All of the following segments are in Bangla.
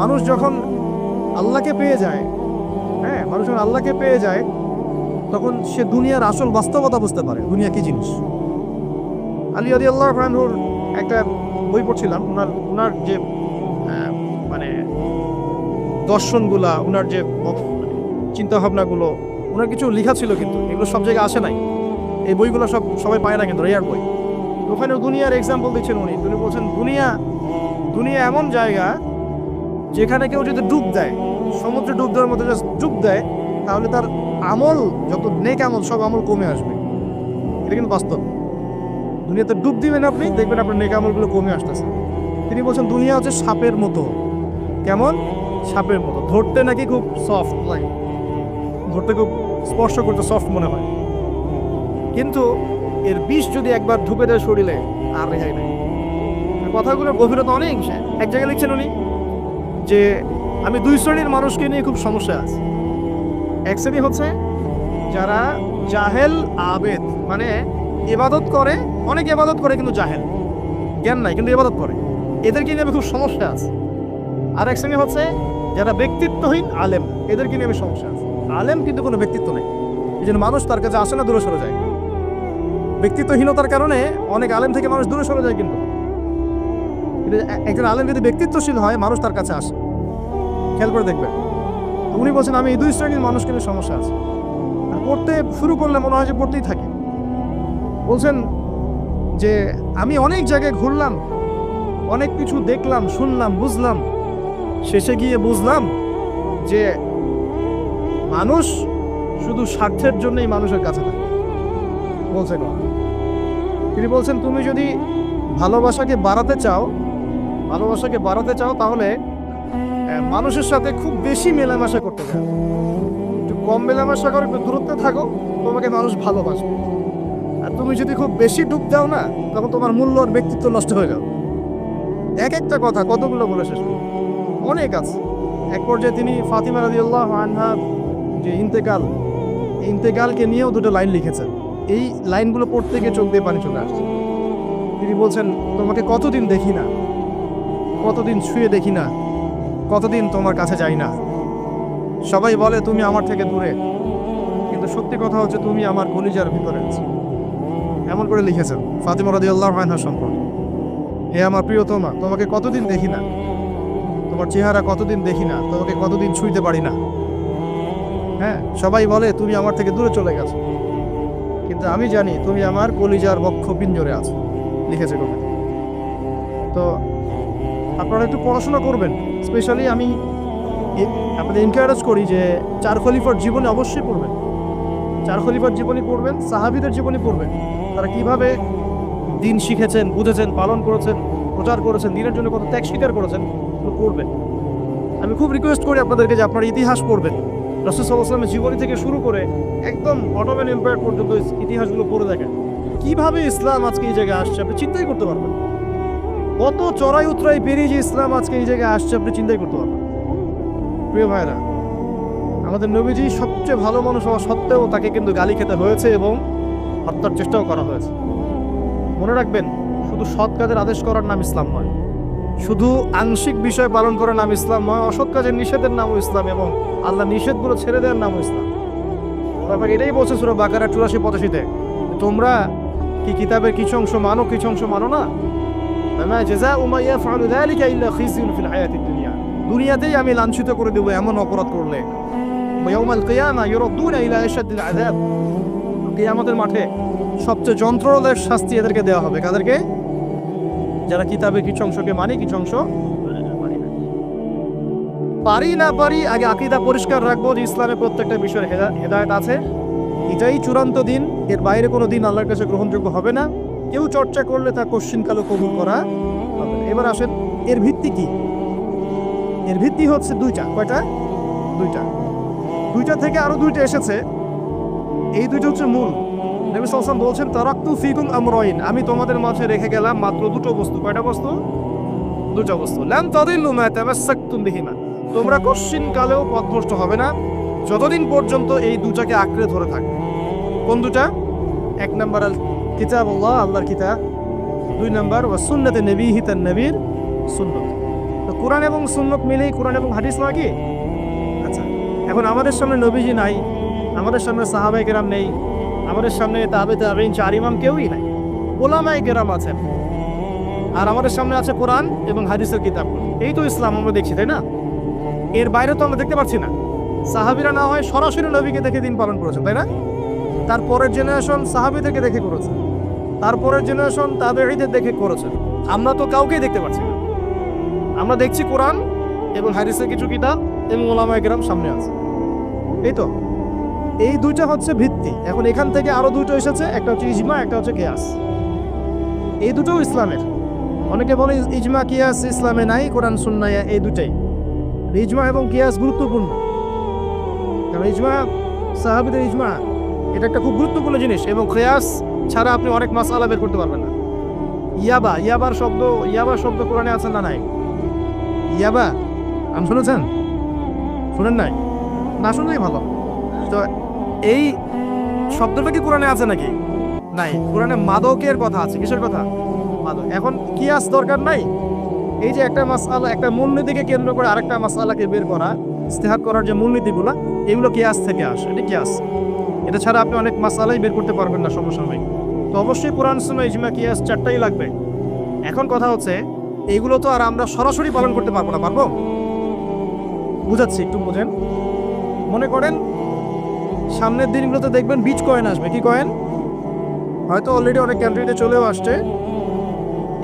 মানুষ যখন আল্লাহকে পেয়ে যায়, হ্যাঁ, মানুষ যখন আল্লাহকে পেয়ে যায় তখন সে দুনিয়ার আসল বাস্তবতা বুঝতে পারে, দুনিয়া কি জিনিস। আলী রাদিয়াল্লাহু আনহুর একটা বই পড়ছিলাম, ওনার যে মানে দর্শনগুলা, ওনার যে চিন্তা ভাবনাগুলো, ওনার কিছু লেখা ছিল, কিন্তু এগুলো সব জায়গায় আসে নাই। এই বইগুলো সবাই পায় না, কিন্তু রেয়ার বই। ওখানে দুনিয়ার এক্সাম্পল দিচ্ছেন উনি বলছেন দুনিয়া এমন জায়গা যেখানে কেউ যদি ডুব দেয়, সমুদ্রে ডুব দেওয়ার মতো ডুব দেয়, তাহলে তার আমল, যত নেক আমল, সব আমল কমে আসবে। এটা কিন্তু বাস্তব। দুনিয়াতে ডুব দিবেন আপনি, দেখবেন আপনার নেক আমলগুলো কমে আসতেছে। তিনি বলছেন দুনিয়া হচ্ছে সাপের মতো। কেমন? সাপের মতো। ধরতে নাকি খুব সফট লাগে, ধরতে খুব স্পর্শ করতে সফট মনে হয়, কিন্তু এর বিষ যদি একবার ঢুকে দেয় শরীরে, আর রেহাই নাই। কথাগুলোর গভীরতা অনেক। এক জায়গায় লিখছেন উনি যে আমি দুই শ্রেণীর মানুষকে নিয়ে খুব সমস্যা আছে। এক শ্রেণী হচ্ছে যারা জাহেল আবেদ, মানে ইবাদত করে, অনেক ইবাদত করে কিন্তু জাহেল, জ্ঞান নাই কিন্তু ইবাদত করে, এদেরকে নিয়ে আমি খুব সমস্যা আছে। আর এক শ্রেণী হচ্ছে যারা ব্যক্তিত্বহীন আলেম, এদেরকে নিয়ে আমি সমস্যা আছে। আলেম কিন্তু কোনো ব্যক্তিত্ব নেই, এই জন্য মানুষ তার কাছে আসে না, দূরে সরে যায়। ব্যক্তিত্বহীনতার কারণে অনেক আলেম থেকে মানুষ দূরে সরে যায়, কিন্তু একজন আলেম যদি ব্যক্তিত্বশীল হয়, মানুষ তার কাছে আসে। খেয়াল করে দেখবেন। উনি বলছেন আমি এই দুই শ্রেণীর মানুষকে নিয়ে সমস্যা আছে, আর পড়তে শুরু করলে মনে হয় যে পড়তেই থাকে। বলছেন যে আমি অনেক জায়গায় ঘুরলাম, অনেক কিছু দেখলাম, শুনলাম, বুঝলাম, শেষে গিয়ে বুঝলাম যে মানুষ শুধু স্বার্থের জন্যই মানুষের কাছে থাকে। বলছেন তিনি বলছেন তুমি যদি ভালোবাসাকে বাড়াতে চাও তাহলে মানুষের সাথে খুব বেশি মেলামেশা করতে চাও, একটু কম মেলামেশা করো, একটু দূরত্বে থাকো, তোমাকে মানুষ ভালোবাসবে। আর তুমি যদি খুব বেশি ডুব দাও না, তখন তোমার মূল্য আর ব্যক্তিত্ব নষ্ট হয়ে যাবে। এক একটা কথা কতগুলো বলে শেষ করবে, অনেক আছে। এক পর্যায়ে তিনি ফাতিমা রাদিয়াল্লাহু আনহা যে ইন্তেকালকে নিয়েও দুটো লাইন লিখেছেন। এই লাইনগুলো পড়তে গিয়ে চোখ দিয়ে পানি চলে আসছে। তিনি বলছেন তোমাকে কতদিন দেখি না, কতদিন ছুঁয়ে দেখি না, কতদিন তোমার কাছে যাই না। সবাই বলে তুমি আমার থেকে দূরে, কিন্তু সত্যি কথা হচ্ছে তুমি আমার কলিজার ভিতরে আছো। এমন করে লিখেছেন ফাতিমা রাদিয়াল্লাহু আনহা সম্পর্কে। হে আমার প্রিয়তমা, তোমাকে কতদিন দেখি না, তোমার চেহারা কতদিন দেখি না, তোমাকে কতদিন ছুঁইতে পারি না। হ্যাঁ, সবাই বলে তুমি আমার থেকে দূরে চলে গেছো, কিন্তু আমি জানি তুমি আমার কলিজার বক্ষ পিঞ্জরে আছো। লিখেছে কবি। তো আপনারা একটু পড়াশোনা করবেন। স্পেশালি আমি আপনাদের এনকারেজ করি যে চার খলিফার জীবনে অবশ্যই পড়বেন, চার খলিফার জীবনী পড়বেন, সাহাবীদের জীবনী পড়বেন। তারা কিভাবে দিন শিখেছেন, বুঝেছেন, পালন করেছেন, প্রচার করেছেন, দিনের জন্য কত ত্যাগ স্বীকার করেছেন, পড়বেন। আমি খুব রিকোয়েস্ট করি আপনাদেরকে যে আপনারা ইতিহাস পড়বেন। রাসূল সাল্লাল্লাহু আলাইহি ওয়াসাল্লামের জীবনী থেকে শুরু করে একদম অটোমান এম্পায়ার পর্যন্ত ইতিহাসগুলো পড়ে দেখেন। কিভাবে ইসলাম আজকে এই জায়গায় আসছে আপনি চিন্তাই করতে পারবেন। কত চড়াই উতরাই পেরিয়ে যে ইসলাম আজকে এই জায়গায় আসছে আপনি চিন্তাই করতে পারবেন। প্রিয় ভাইরা, আমাদের নবীজি সবচেয়ে ভালো মানুষ হওয়া সত্ত্বেও তাকে কিন্তু গালি খেতে হয়েছে এবং হত্যার চেষ্টাও করা হয়েছে। মনে রাখবেন, শুধু সৎ কাজের আদেশ করার নাম ইসলাম নয়, শুধু আংশিক বিষয় পালন করার নাম ইসলাম নয়, অসৎ কাজের নিষেধের নামও ইসলাম, এবং আল্লাহ নিষেধগুলো ছেড়ে দেওয়ার নামও ইসলাম। তারপর এটাই বলছে সূরা বাকারা 84-85-তে, তোমরা কি কিতাবের কিছু অংশ মানো, কিছু অংশ মানো না। দুনিয়াতেই আমি লাঞ্ছিত করে দেবো এমন অপরাধ করলে। কিয়ামতের মাঠে সবচেয়ে যন্ত্রণাদায়ক শাস্তি এদেরকে দেওয়া হবে। কাদেরকে? যারা কিতাবের কিছু অংশকে মানে, কিছু অংশ পারি না পারি, আগে আকীদা পরিষ্কার রাখবো যে ইসলামের প্রত্যেকটা বিষয়ের হেদায়েত আছে। এটাই চূড়ান্ত দিন, এর বাইরে কোনো দিন আল্লাহর কাছে গ্রহণযোগ্য হবে না। কেউ চর্চা করলে তা কশ্চিনকালও কবুল করা হবে না। এবার আসেন, এর ভিত্তি কি? এর ভিত্তি হচ্ছে দুইটা। কয়টা? দুইটা থেকে আরো দুইটা এসেছে। এই দুইটা হচ্ছে মূল। নবী সাল্লাল্লাহু আলাইহি ওয়াসাল্লাম বলছেন তারাকতু ফিকুম আমরাইন, আমি তোমাদের মাঝে রেখে গেলাম মাত্র দুটো বস্তু। কয়টা বস্তু? দুটো বস্তু। লান তাদিল্লু মা তামাসসাকতুম বিহিমা, তোমরা কশ্চিনকালেও পথভ্রষ্ট হবে না যতদিন পর্যন্ত এই দুটাকে আঁকড়ে ধরে থাকবে। কোন দুটা? এক নাম্বার আল কিতাবুল্লাহ, আল্লাহর কিতাব। দুই নাম্বার ওয়া সুন্নাতে নবীহি, তার নবীর সুন্নাত। তো কোরআন এবং সুন্নত মিলেই কোরআন এবং হাদিস নয় কি? আচ্ছা, এখন আমাদের সামনে নবীজি নাই, আমাদের সামনে সাহাবায়ে কেরাম নেই, আমাদের সামনে তাবেঈন চার ইমাম কেউই নাই, উলামায়ে কেরাম আছেন, আর আমাদের সামনে আছে কোরআন এবং হাদিসের কিতাব। এই তো ইসলাম আমরা দেখছি, তাই না? এর বাইরে তো আমরা দেখতে পাচ্ছি না। সাহাবীরা না হয় সরাসরি নবীকে দেখে দিন পালন করেছেন, তাই না? তারপরের জেনারেশন সাহাবীদেরকে দেখে করেছে, তারপরের জেনারেশন তাবেঈদের দেখে করেছে। আমরা তো কাউকেই দেখতে পাচ্ছি না। আমরা দেখছি কোরআন এবং হাদিসের কিছু কিতাব এবং উলামায়ে কেরাম সামনে আছে। এই তো, এই দুইটা হচ্ছে ভিত্তি। এখন এখান থেকে আরো দুটো এসেছে, একটা হচ্ছে ইজমা, একটা হচ্ছে কিয়াস। এই দুটোও ইসলামের। অনেকে বলে ইজমা কিয়াস ইসলামে নাই, কোরআন সুন্নাহ এই দুটাই। ইজমা এবং কিয়াস গুরুত্বপূর্ণ, কারণ ইজমা সাহাবীদের ইজমা এটা একটা খুব গুরুত্বপূর্ণ জিনিস, এবং কিয়াস ছাড়া আপনি অনেক মাসআলা বের করতে পারবেন না। ইয়াবার শব্দ কোরআনে আছে না নাই? ইয়াবা আম শুনেছেন? শুনেন নাই? না শুনলেই ভালো। তো এই শব্দটা কি কোরআনে আছে নাকি? নাই। কোরআনে মাদকের কথা আছে। কিসের কথা? মাদক। এখন কিয়াস দরকার নাই। এই যে একটা মাসআলা, একটা মূলনীতিকে কেন্দ্র করে আরেকটা মাসআলাকে বের করা, ইস্তেহাদ করার যে মূলনীতিগুলো, এগুলো কিয়াস থেকে আসে। এটা কিয়াস। এটা ছাড়া আপনি অনেক মাসআলাই বের করতে পারবেন না সমসাময়িক। তো অবশ্যই কোরআন সুন্নাহ ইজমা কিয়াস চারটাই লাগবে। এখন কথা হচ্ছে এইগুলো তো আর আমরা সরাসরি পালন করতে পারবো না। পারবো? বুঝাচ্ছি, একটু বোঝেন। মনে করেন সামনের দিনগুলোতে দেখবেন বিচ কয়েন আসবে। কি কয়েন? হয়তো অলরেডি অনেক কান্ট্রিতে চলেও আসছে।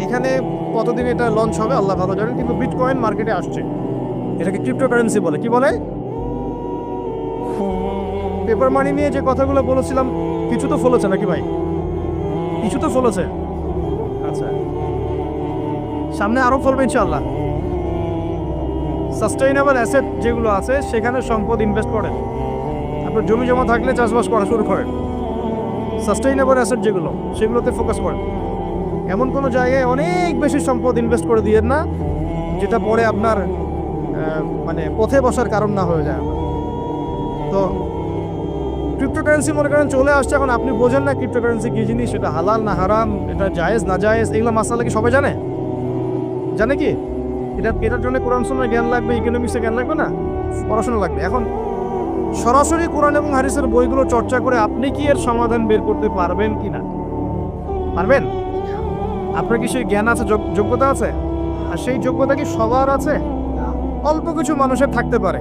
এখানে কতদিন এটা লঞ্চ হবে আল্লাহ ভালো জানেন, কিন্তু বিট কয়েন মার্কেটে আসছে। এটাকে ক্রিপ্টোকারেন্সি বলে। কি বলে? পেপার মানি নিয়ে যে কথাগুলো বলেছিলাম কিছু তো ফলেছে নাকি ভাই? কিছু তো ফলেছে। আচ্ছা, সামনে আরো ফলবে ইনশাআল্লাহ। সাস্টেইনেবল অ্যাসেট যেগুলো আছে সেখানে সম্পদ ইনভেস্ট করেন। আপনার জমি জমা থাকলে চাষবাস করা শুরু করেন। সাস্টেইনেবল অ্যাসেট যেগুলো, সেগুলোতে ফোকাস করেন। এমন কোনো জায়গায় অনেক বেশি সম্পদ ইনভেস্ট করে দিয়েন না যেটা পরে আপনার মানে পথে বসার কারণ না হয়ে যায়। তো ক্রিপ্টোকারেন্সি মনে করেন চলে আসছে, এখন আপনি বোঝেন না ক্রিপ্টোকারেন্সি কী জিনিস, এটা হালাল না হারাম, এটা জায়েজ না জায়েজ, এগুলো মাসালা কি সবাই জানে? জানে কি? এটার জন্য কোরআন সুন্নাহ জ্ঞান লাগবে, ইকোনমিক্সে জ্ঞান লাগবে না, পড়াশোনা লাগবে। এখন সরাসরি কোরআন এবং হাদিসের বইগুলো চর্চা করে আপনি কি এর সমাধান বের করতে পারবেন কি না? পারবেন? আপনার কি সেই জ্ঞান আছে, যোগ্যতা আছে? আর সেই যোগ্যতা কি সবার আছে? অল্প কিছু মানুষের থাকতে পারে,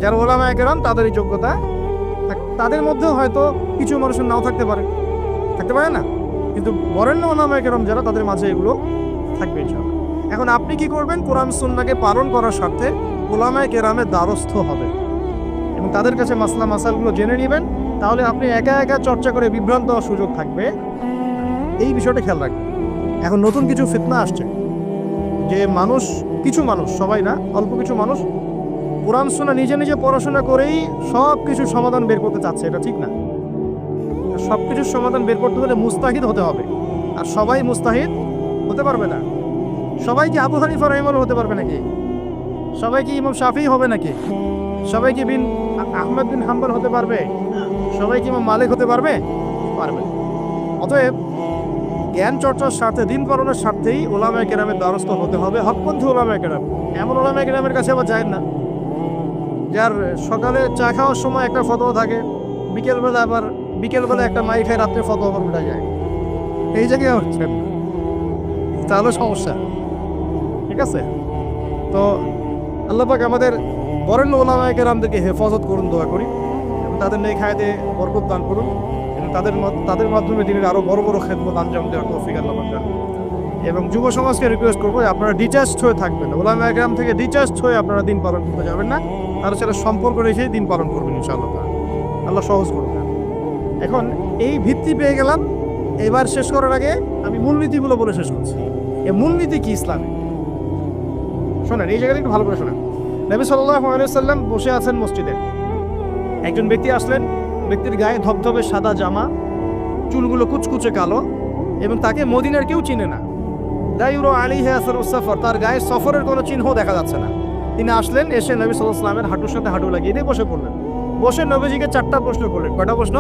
যারা উলামায়ে কেরাম তাদের এই যোগ্যতা, তাদের মধ্যেও হয়তো কিছু মানুষের নাও থাকতে পারে না, কিন্তু বরেণ্য উলামায়ে কেরাম যারা, তাদের মাঝে এগুলো থাকবে ইনশাআল্লাহ। এখন আপনি কি করবেন? কোরআন সুন্নাহকে পালন করার স্বার্থে উলামায়ে কেরামের দ্বারস্থ হবেন এবং তাদের কাছে মাসালগুলো জেনে নেবেন। তাহলে আপনি একা একা চর্চা করে বিভ্রান্ত হওয়ার সুযোগ থাকবে। এই বিষয়টা খেয়াল রাখবেন। এখন নতুন কিছু ফিতনা আসছে যে কিছু মানুষ, সবাই না, অল্প কিছু মানুষ কোরআন সুন্নাহ নিজে পড়াশোনা করেই সব কিছুর সমাধান বের করতে চাচ্ছে। এটা ঠিক না। সব কিছুর সমাধান বের করতে হলে মুস্তাহিদ হতে হবে, আর সবাই মুস্তাহিদ হতে পারবে না। সবাই কি আবু হানিফা রাহিমাহুল্লাহ হতে পারবে নাকি? সবাই কি ইমাম শাফিঈ হবে নাকি? সবাই কি আহমদ বিন হাম্বল হতে পারবে? সবাই কি ইমাম মালিক হতে পারবে? পারবে। অতএব জ্ঞান চর্চার স্বার্থে, দিন পালনের স্বার্থেই উলামায়ে কেরামের দ্বারস্থ হতে হবে। হকপন্থী উলামায়ে কেরাম, এমন উলামায়ে কেরামের কাছে আবার যায় না যার সকালে চা খাওয়ার সময় একটা ফতোয়া থাকে, বিকেলবেলা একটা মাই খায়, রাত্রে ফতোয়া আবার উঠে যায়। এই জায়গায় হচ্ছে, তাহলে সমস্যা। ঠিক আছে? তো আল্লাহ পাক আমাদের বরেণ্য উলামায়ে কেরামদেরকে হেফাজত করুন, দোয়া করি, এবং তাদের নেক হায়াতে বরকত দান করুন, এবং তাদের মাধ্যমে দিনের আরও বড় বড় খেদমত আঞ্জাম দেওয়ার তৌফিক আল্লাহ পাক দান। এবং যুব সমাজকে রিকোয়েস্ট করবো আপনারা ডিটাচড হয়ে থাকবেন, উলামায়ে কেরাম থেকে ডিটাচড হয়ে আপনারা দিন পালন করতে যাবেন না, তার সাথে সম্পর্ক রেখেই দিন পালন করবেন ইনশাআল্লাহ। আল্লাহ সহজ করুন। এখন এই ভিত্তি পেয়ে গেলাম। এবার শেষ করার আগে আমি মূলনীতিগুলো বলে শেষ করছি। এই মূলনীতি কি ইসলামে? শোনেন, এই জায়গাটা একটু ভালো করে শোনেন। নবী সাল্লাল্লাহু আলাইহি ওয়াসাল্লাম বসে আছেন মসজিদে। একজন ব্যক্তি আসলেন, ব্যক্তির গায়ে ধবধবে সাদা জামা, চুলগুলো কুচকুচে কালো, এবং তাকে মদিনার কেউ চিনে না। লা ইউরা আলাইহি আসরুস সাফর, তার গায়ে সফরের কোনো চিহ্ন দেখা যাচ্ছে না। তিনি আসলেন, এসে নবী সাল্লাল্লাহু আলাইহি ওয়াসাল্লামের হাঁটুর সাথে হাঁটু লাগিয়ে দিয়ে বসে পড়লেন। বসে নবীজিকে 4টা প্রশ্ন করলেন। কয়টা প্রশ্ন?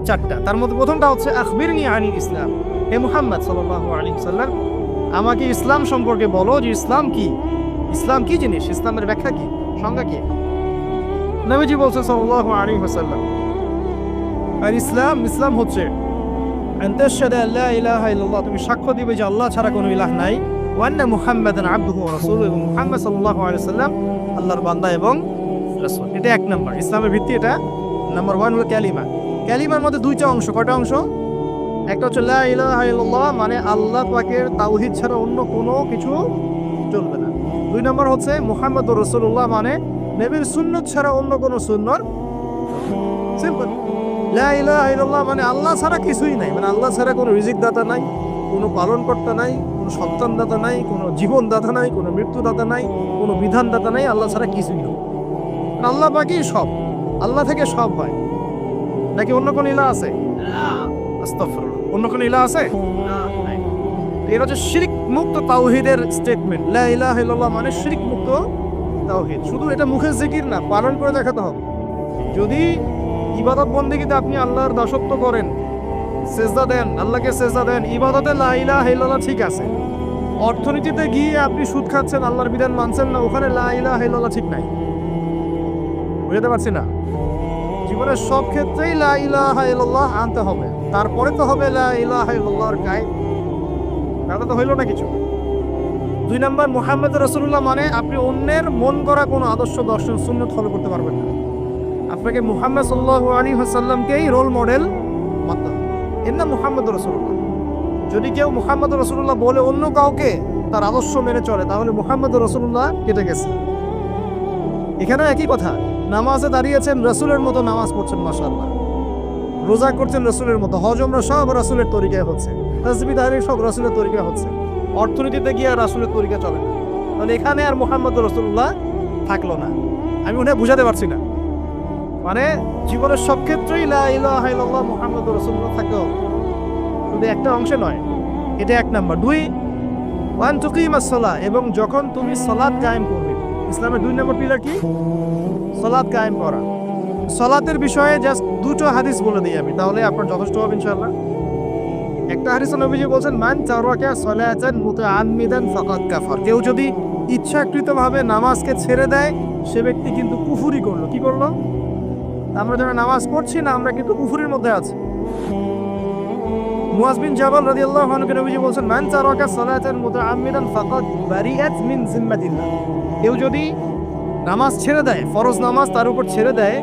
4টা। তার মধ্যে প্রথমটা হচ্ছে আখবিরনি আনিল ইসলাম, হে মুহাম্মদ সাল্লাল্লাহু আলাইহি ওয়াসাল্লাম, আমাকে ইসলাম সম্পর্কে বলো যে ইসলাম কি। ইসলাম কি জিনিস, ইসলামের ব্যাখ্যা কি, সংজ্ঞা কি? নবীজি বলছেন সাল্লাল্লাহু আলাইহি ওয়াসাল্লাম, আর ইসলাম হচ্ছে আন তাশহাদু আল লা ইলাহা ইল্লাল্লাহ, তুমি সাক্ষ্য দিবে যে আল্লাহ ছাড়া কোনো ইলাহ নাই, ওয়া আন্না মুহাম্মাদান আবদুহু ওয়া রাসূলুহু, এবং মুহাম্মদ সাল্লাল্লাহু আলাইহি ওয়াসাল্লাম আল্লাহর বান্দা এবং রাসূল। এটা এক নাম্বার ইসলামের ভিত্তি। এটা নাম্বার 1 হলো কালিমা। কালিমার মধ্যে দুইটা অংশ। কয়টা অংশ? একটা হচ্ছে লা ইলাহা ইল্লাল্লাহ, মানে আল্লাহ পাকের তাওহীদ ছাড়া অন্য কোনো কিছু চলবে না। 2 নম্বর হচ্ছে মুহাম্মদুর রাসূলুল্লাহ, মানে নবীর সুন্নাত ছাড়া অন্য কোনো সুন্নাত। সিম্পল। লা ইলাহা ইল্লাল্লাহ মানে আল্লাহ ছাড়া কিছুই নাই, মানে আল্লাহ ছাড়া কোনো রিজিক দাতা নাই, কোনো পালনকর্তা নাই, কোনো সন্তান দাতা নাই, কোনো জীবন দাতা নাই, কোনো মৃত্যু দাতা নাই, কোনো বিধান দাতা নাই, আল্লাহ ছাড়া কিছুই নেই। আল্লাহ পাকই সব, আল্লাহ থেকে সব হয়। নাকি অন্য কোনো ইলাহ আছে? আস্তাগফিরুল্লাহ, অন্য কোনো ইলাহ আছে? নাই। এটা হচ্ছে শিরক মুক্ত তাওহীদের স্টেটমেন্ট। লা ইলাহা ইল্লাল্লাহ মানে শিরক মুক্ত তাওহীদ। শুধু এটা মুখের জিকির না, পালন করে দেখাতে হবে। যদি ইবাদত বন্দেগীতে আপনি আল্লাহর দাসত্ব করেন, সেজদা দেন, আল্লাহকে সেজদা দেন, ইবাদতে লা ইলাহা ইল্লাল্লাহ ঠিক আছে। অর্থনীতিতে গিয়ে আপনি সুদ খাচ্ছেন, আল্লাহর বিধান মানছেন না, ওখানে লা ইলাহা ইল্লাল্লাহ ঠিক নাই। বুঝতে পারছি না? জীবনের সব ক্ষেত্রেই লা ইলাহা ইল্লাল্লাহ আনতে হবে, তারপরে তো হবে লা ইলাহা ইল্লাল্লাহর কায়েম। তাহলে তো হইল না কিছু। 2 নম্বর মুহাম্মদ রাসূলুল্লাহ মানে আপনি অন্যের মন করা কোনো আদর্শ, দর্শন, সুন্নাত ফলো করতে পারবেন না। আপনাকে মুহাম্মদ সাল্লাল্লাহু আলাইহি ওয়াসাল্লামকেই রোল মডেল মানতে হবে। এর নাম মুহাম্মদ রাসূলুল্লাহ। যদি কেউ মুহাম্মদ রাসূলুল্লাহ বলে অন্য কাউকে তার আদর্শ মেনে চলে, তাহলে মুহাম্মদ রাসূলুল্লাহ কেটে গেছে। এখানে একই কথা, নামাজে দাঁড়িয়েছেন রাসূলের মতো নামাজ পড়ছেন মাশাআল্লাহ, রোজা করছেন রাসূলের মতো, হজ ওমরা সব রাসূলের তরিকায় হচ্ছে, তাসবিহ তাহলিল সব রাসূলের তরিকা হচ্ছে, অর্থনীতিতে গিয়ে আর রাসূলের তরিকা চলে না। তাহলে এখানে আর মুহাম্মদ রাসূলুল্লাহ থাকলো না। আমি মনে হয় বুঝাতে পারছি না। মানে জীবনের সব ক্ষেত্রেই লা ইলাহা ইল্লাল্লাহ মুহাম্মদুর রাসূলুল্লাহ থাকতে হবে, শুধু একটা অংশে নয়। এটা 1 নাম্বার। 2 ওয়ান তুকিমাস সালাহ, এবং যখন তুমি সালাত কায়েম করবে। ইসলামের 2 নম্বর পিলার কি? সালাত কায়েম করা। সালাতের বিষয়ে জাস্ট 2টো হাদিস বলে দিই আমি, তাহলে আপনার যথেষ্ট হবে ইনশাআল্লাহ। একটা হাদিসে নবীজি বলেন, মান তারাকা সালাতান মুতাআম্মিদান ফাকাদ কাফার, কেউ যদি ইচ্ছাকৃতভাবে নামাজকে ছেড়ে দেয়, সে ব্যক্তি কিন্তু কুফরি করলো। কি করলো? আমরা যারা নামাজ পড়ছি না, আমরা কিন্তু কুফরির মধ্যে আছি। মুআজ বিন জাবাল রাদিয়াল্লাহু আনহু নবীজি বলেন, মান তারাকা সালাতান মুতাআম্মিদান ফাকাদ বারিআত মিন জিম্মাতিল্লাহ, কেউ যদি নামাজ ছেড়ে দেয়, ফরজ নামাজ তার উপর ছেড়ে দেয়,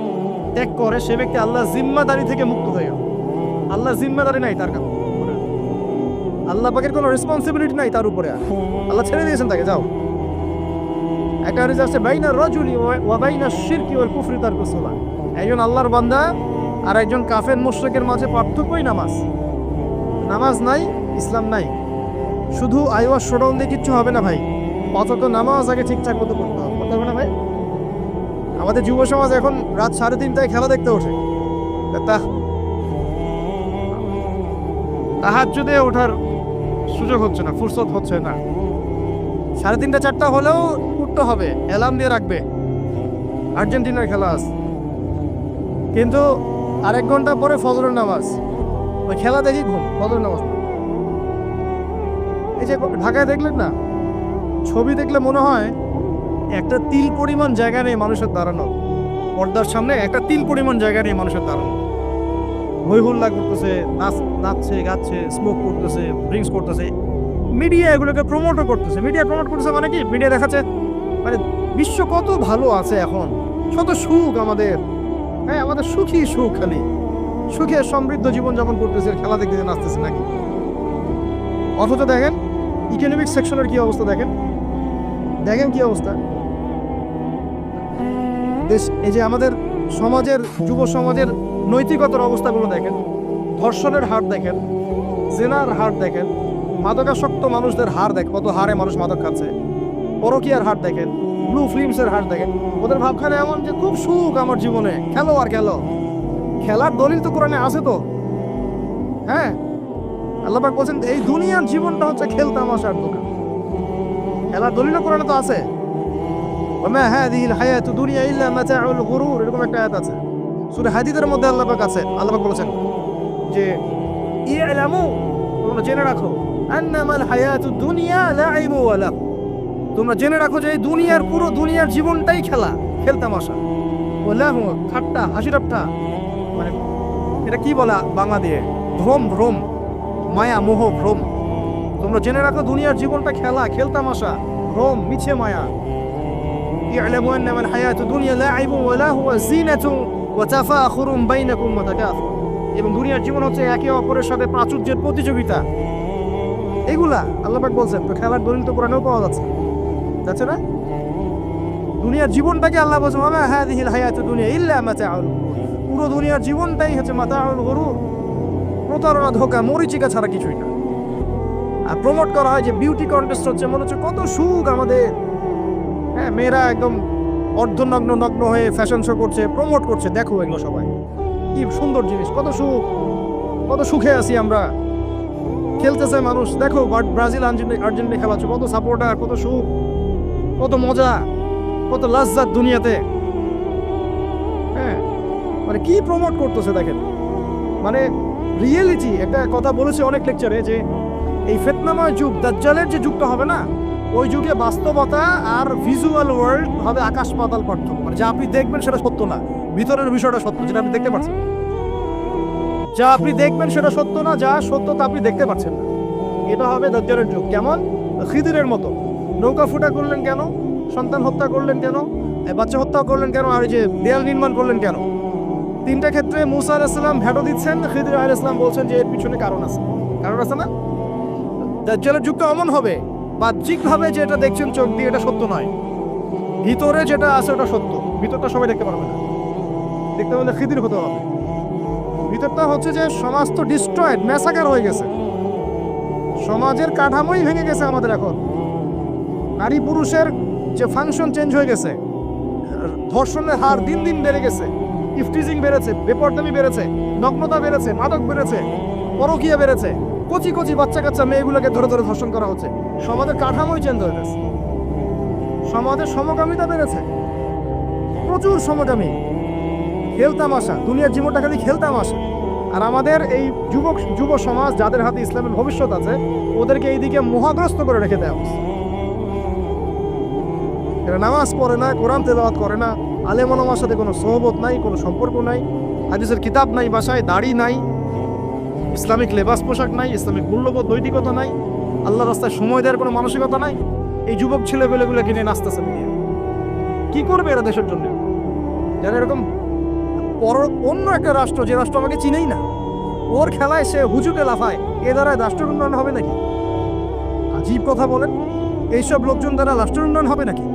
ত্যাগ করে, সে ব্যক্তি আল্লাহর জিম্মাদারি থেকে মুক্ত হয়ে গেল। আল্লাহর জিম্মাদারি নাই তার কাছে, আল্লাহ পাকের কোনো রেসপন্সিবিলিটি নাই তার উপরে। আল্লাহ ছেড়ে দিয়েছেন তাকে, যাও। একটা হাদিস আছে, বাইনা রাজুলি ওয়া বাইনা শিরকি ওয়াল কুফরি তারকুস সালাহ, একজন আল্লাহর বান্দা আর একজন কাফের মুশরিকের মাঝে পার্থক্যই নামাজ। নামাজ নাই, ইসলাম নাই। শুধু আইওয়াজ শোডাউন দিয়ে কিচ্ছু হবে না ভাই, অথচ নামাজ আগে ঠিকঠাক মতো করতে হবে। করতে হবে না ভাই? আমাদের যুব সমাজ এখন রাত 3:30টায় খেলা দেখতে ওঠে, তাহাজ্জুদে ওঠার সুযোগ হচ্ছে না, ফুরসত হচ্ছে না। 3:30 4টা হলেও উঠতে হবে, অ্যালার্ম দিয়ে রাখবে, আর্জেন্টিনার খেলা আছে। কিন্তু আরেক ঘন্টা পরে ফজরের নামাজ, ওই খেলা দেখি ঘুম, ফজরের নামাজ। এই যে ঢাকায় দেখলেন না, ছবি দেখলে মনে হয় একটা তিল পরিমাণ জায়গা নেই মানুষের দাঁড়ানো, পর্দার সামনে একটা তিল পরিমাণ জায়গা নেই মানুষের দাঁড়ানো। হই হুল্লা করতেছে, নাচছে, গাচ্ছে, স্মোক করতেছে, ড্রিঙ্কস করতেছে। মিডিয়া এগুলোকে প্রমোটও করতেছে। মিডিয়া প্রমোট করতেছে মানে কি? মিডিয়া দেখাচ্ছে মানে বিশ্ব কত ভালো আছে এখন, কত সুখ আমাদের। হ্যাঁ, আমাদের সুখী সুখ, খালি সুখে সমৃদ্ধ জীবনযাপন করতেছে, খেলা দেখতে নাচতেছে নাকি। অথচ দেখেন ইকোনমিক সেকশনের কি অবস্থা, দেখেন কি অবস্থা দেশ। এই যে আমাদের সমাজের, যুব সমাজের নৈতিকতার অবস্থাগুলো দেখেন, ধর্ষণের হার দেখেন, জেনার হার দেখেন, মাদকাসক্ত মানুষদের হার দেখেন, কত হারে মানুষ মাদক খাচ্ছে, পরকীয়ার হার দেখেন, ব্লু ফিল্মসের হার দেখেন। ওদের ভাবখানে এমন যে খুব সুখ আমার জীবনে, খেলো আর খেলো। খেলার দলিল তো কোরআনে আছে তো। হ্যাঁ, আল্লাহ পাক বলছেন এই দুনিয়ার জীবনটা হচ্ছে খেল তামাশার দোকান। খেলার দলিল কোরআনে তো আছে, ওমা হাযিহিল হায়াতু দুনিয়া ইল্লা মাতাউল গুরুর, এরকম একটা আয়াত আছে সূরা হাদীদের মধ্যে। আল্লাহ পাক আছে, আল্লাহ পাক বলেছেন যে ইলামু, তোমরা জেনে রাখো, আন্নামাল হায়াতু দুনিয়া লাইবু ওয়া লাহু, তোমরা জেনে রাখো যে এই দুনিয়ার পুরো দুনিয়ার জীবনটাই খেলা, খেলতামাশা, ওলাহ ঠাট্টা, হাসি ঠাট্টা, মানে এটা কি বলা বাংলা দিয়ে, ভ্রম, ভ্রম, মায়া, মোহ, ভ্রম। তোমরা জেনে রাখো দুনিয়ার জীবনটা খেলা, খেলতামাশা, ভ্রম, মিছে মায়া। ই'লামু আন্নামাল হায়াতুদ দুনিয়া লা'ইবুন ওয়া লাহু ওয়া যিনাতুন ওয়া তাফাখুরুন বাইনাকুম ওয়া তাকাসুর। এবং দুনিয়ার জীবন হচ্ছে একে অপরের সাথে প্রাচুর্যের প্রতিযোগিতা। এগুলা আল্লাহ পাক বলছেন, তো খেলার দলিল তো কোরআনেও পাওয়া যাচ্ছে না? দুনিয়ার জীবনটাকে আল্লাহ বলছেন ওয়া মা হাযিহিল হায়াতুদ দুনিয়া ইল্লা মাতাউল গুরুর। পুরো দুনিয়ার জীবনটাই হচ্ছে মাতাউল গুরুর, প্রতারণা, ধোঁকা, মরিচিকা ছাড়া কিছুই না। আর প্রমোট করা হয় যে বিউটি কন্টেস্ট হচ্ছে, মনে হচ্ছে কত সুখ আমাদের। হ্যাঁ, মেয়েরা একদম অর্ধনগ্ন নগ্ন হয়ে ফ্যাশন শো করছে, প্রমোট করছে, দেখো এগুলো সবাই কি সুন্দর জিনিস, কত সুখ, কত সুখে আছি আমরা। খেলতেছে মানুষ, দেখো ব্রাজিল আর্জেন্টিনা খেলা হচ্ছে, কত সাপোর্টার, কত সুখ, কত মজা, কত লাজ্জাত দুনিয়াতে। হ্যাঁ, মানে কি প্রমোট করতেছে দেখেন। মানে রিয়েলিটি, একটা কথা বলেছে অনেক লেকচারে যে এই ফিতনাময় যুগ, দাজ্জালের যে যুগটা হবে না, ওই যুগে বাস্তবতা আর ভিজুয়াল ওয়ার্ল্ড হবে আকাশ পাতাল পার্থক্য। মানে যা আপনি দেখবেন সেটা সত্য না, ভিতরের বিষয়টা সত্য, যেটা আপনি দেখতে পাচ্ছেন। যা আপনি দেখবেন সেটা সত্য না, যা সত্য তা আপনি দেখতে পাচ্ছেন না। এটা হবে দাজ্জালের যুগ। কেমন? খিদিরের মতো। নৌকা ফুটা করলেন কেন? সন্তান হত্যা করলেন কেন? বাচ্চা হত্যা করলেন কেন? আর এই যে দেয়াল নির্মাণ করলেন কেন? তিনটা ক্ষেত্রে মুসা আলাইহিস সালাম ভেটো দিচ্ছেন, খিদির আলাইহিস সালাম বলছেন যে এর পিছনে কারণ আছে। কারণ আছে না? দাজ্জালের যুগটা এমন হবে, বাহ্যিকভাবে যেটা দেখছেন চোখ দিয়ে এটা সত্য নয়, ভিতরে যেটা আছে ওটা সত্য। ভিতরটা সবাই দেখতে পারবে না, দেখতে হলে খিদির হতে হবে। ভিতরটা হচ্ছে যে সমাজ তো ডিস্ট্রয়েড, ম্যাসাকার হয়ে গেছে, সমাজের কাঠামোই ভেঙে গেছে আমাদের। এখন নারী পুরুষের যে ফাংশন চেঞ্জ হয়ে গেছে, ধর্ষণের হার দিন দিন বেড়ে গেছে, ইফটিজিং বেড়েছে, বেপরদামি বেড়েছে, নগ্নতা বেড়েছে, মাদক বেড়েছে, পরকীয়া বেড়েছে, কচি কচি বাচ্চা কাচ্চা মেয়েগুলোকে ধরে ধরে ধর্ষণ করা হচ্ছে। সমাজের কাঠামোই চেঞ্জ হয়ে গেছে, সমাজের সমকামিতা বেড়েছে, প্রচুর সমকামী, খেলতামাশা, দুনিয়ার জীবনটা খালি খেলতামাশা। আর আমাদের এই যুব সমাজ যাদের হাতে ইসলামের ভবিষ্যৎ আছে, ওদেরকে এইদিকে মোহাগ্রস্ত করে রেখে দেওয়া হচ্ছে। এরা নামাজ পড়ে না, কোরআন তেলাওয়াত করে না, আলেম ওলামার সাথে কোনো সোহবত নাই, কোনো সম্পর্ক নাই, হাদিসের কিতাব নাই বাসায়, দাড়ি নাই, ইসলামিক লেবাস পোশাক নাই, ইসলামিক মূল্যবোধ নৈতিকতা নাই, আল্লাহর রাস্তায় সময় দেওয়ার কোনো মানসিকতা নাই। এই যুবক ছেলেপেলেগুলোকে নিয়ে নাচতেছে মিলিয়ে। কি করবে এরা দেশের জন্য? যারা এরকম অন্য একটা রাষ্ট্র, যে রাষ্ট্র আমাকে চিনেই না, ওর খেলায় সে হুজুকে লাফায়, এ দ্বারা রাষ্ট্রের উন্নয়ন হবে নাকি? আজীব কথা বলেন, এইসব লোকজন দ্বারা রাষ্ট্রের উন্নয়ন হবে নাকি?